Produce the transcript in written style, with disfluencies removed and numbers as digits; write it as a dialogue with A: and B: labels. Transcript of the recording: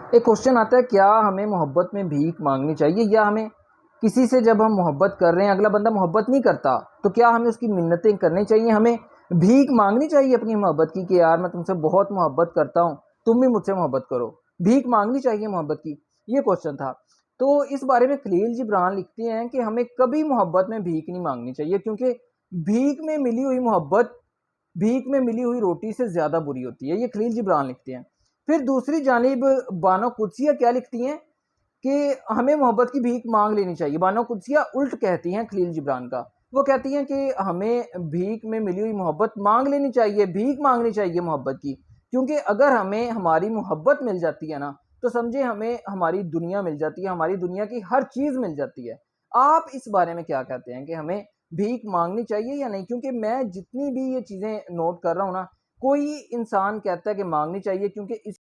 A: एक क्वेश्चन आता है, क्या हमें मोहब्बत में भीख मांगनी चाहिए, या हमें किसी से जब हम मोहब्बत कर रहे हैं, अगला बंदा मोहब्बत नहीं करता, तो क्या हमें उसकी मिन्नतें करनी चाहिए, हमें भीख मांगनी चाहिए अपनी मोहब्बत की कि यार मैं तुमसे बहुत मोहब्बत करता हूँ, तुम भी मुझसे मोहब्बत करो, भीख मांगनी चाहिए मोहब्बत की? ये क्वेश्चन था। तो इस बारे में खलील जिब्रान लिखते हैं कि हमें कभी मोहब्बत में भीख नहीं मांगनी चाहिए, क्योंकि भीख में मिली हुई मोहब्बत भीख में मिली हुई रोटी से ज़्यादा बुरी होती है। ये खलील जिब्रान लिखते हैं। फिर दूसरी जानिब बानो कुद्सिया क्या लिखती हैं कि हमें मोहब्बत की भीख मांग लेनी चाहिए। बानो कुद्सिया उल्ट कहती हैं खलील जिब्रान का। वो कहती हैं कि हमें भीख में मिली हुई मोहब्बत मांग लेनी चाहिए, भीख मांगनी चाहिए मोहब्बत की, क्योंकि अगर हमें हमारी मोहब्बत मिल जाती है ना, तो समझे हमें हमारी दुनिया मिल जाती है, हमारी दुनिया की हर चीज़ मिल जाती है। आप इस बारे में क्या कहते हैं कि हमें भीख मांगनी चाहिए या नहीं? क्योंकि मैं जितनी भी ये चीज़ें नोट कर रहा हूँ ना, कोई इंसान कहता है कि मांगनी चाहिए, क्योंकि इस